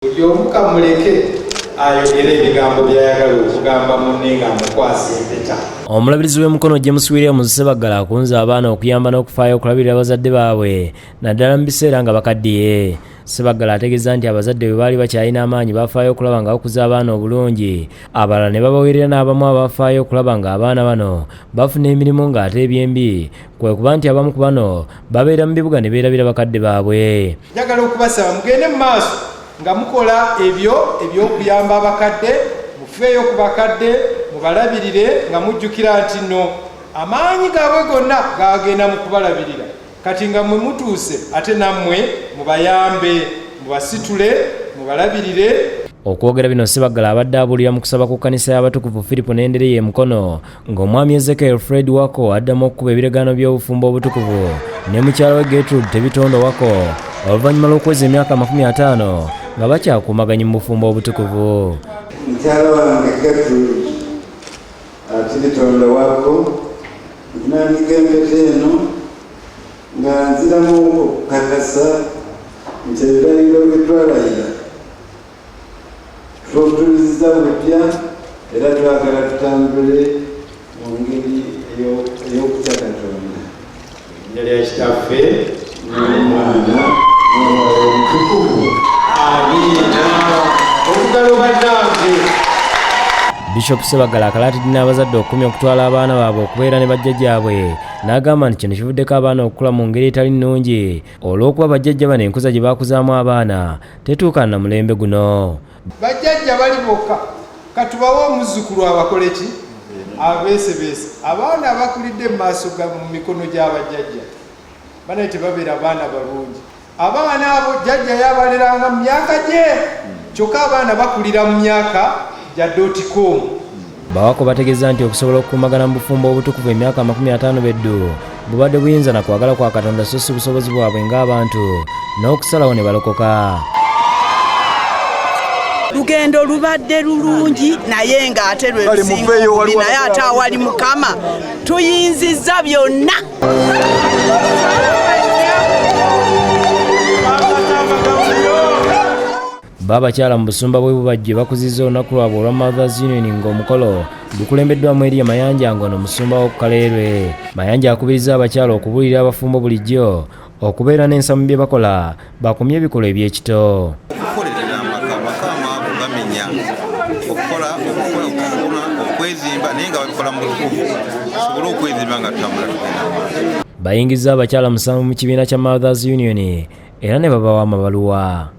Buli omu kamuleke ayogere ebigambo by'ayagala okugamba munne nga amukwasa empeta. Omulabirizi w'emikono James William Sebaggala akunze abaana okuyamba n'okufaayo okulabirira abazadde baabwe naddala mu biseera nga bakaddiye. Sebaggala ategeeza nti abazadde bwe baali bakyalina amaanyi bafaayo okulaba nga bakuza abaana obulungi, abalala ne babaweerera n'abamu abafaayo okulaba nga abaana bano bafuna emirimu ng'ate ebyembi, kwe kuba nti abamu ku bano babeera mu bibuga ne beerabira bakadde baabwe. Njagala okubasaba mugende mu maaso nga mukola ebyo eby'okuyamba abakadde, mufeeyo ku bakadde, mubalabirire nga mujjukira nti nno amaanyi gaabwe gonna gaagenda mu kubalabirira. Kati nga mwe mutuuse ate nammwe mubayambe, mubasitule, mubalabirire. Okwogera bino Sebaggala abadde abuulira mu kusaba ku kkanisa y'abatukuvu Filipo n'endereye Mukono ng'omwami Ezekiel Fred Wako addamu okukuba ebiregaano by'obufumbo obutukuvu ne mukyala we Gertrude Tebitondo Wako oluvannyuma lw'okweza emyaka 50 nga bakyakuumaganye mu bufumbo obutukuvu. Mukyala wange Gertrude Tebitondo Wako nandika empeta eno nga nziramu okukakasa nti ebirayiro bye twalayira tutuliza butya era twagala tutambule mu ngeri ey'okutya Katonda. Erinnya lya Kitaffe n'Omwana n'Omwoyo Omutukuvu. Amiina. Okugalo bannange. Bishop Sebaggala akalaatidde n'abazadde okumya okutwala abaana baabwe okubeera ne bajjajjaabwe n'agamba nti kino kivuddeko abaana okukula mu ngeri etali nnungi olw'okuba bajjajja bano enkuza gye baakuzaamu abaana tetuukana na mulembe guno. Bajjajja bali bokka katubawe omuzzukulu abakole ki abeesebeese. Abaana abakulidde mu maaso mu mikono gy'abajjajja bana tebabeera baana balungi. Abaana abo jjajja yabaleranga mu myaka gye, kyokka abaana bakulira mu myaka gya dotcom. Bawako bategeeza nti okusobola okukuumagana mu bufumbo obutukuvu emyaka 50 beddu bubadde buyinza na kwagala kwa Katonda so si busobozi bwabwe ng'abantu n'okusalawo ne balokoka. Lugendo lubadde lulungi naye ng'ate lwe lusinga obubi, naye ate awali Mukama tuyinzizza byonna. Babakyala mu busumba bwe bubajje bakuzizza olunaku lwabwe olwa Mothers Union ng'omukolo gukulembeddwamu Eriya Mayanja ng'ono musumba w'okukaleerwe. Mayanja akubirizza abakyala okubuulira abafumbo bulijjo okubeera n'ensa mu bye bakola bakumye ebikolwa eby'ekito. Okukolerera amaka amaavu gamenya okukola okwezimba naye nga babikola mu butukuvu tusobole okwezimba nga tutambula tugenda maaso. Bayingizza abakyala 7 mu kibiina kya Mothers Union era ne babawa amabaluwa.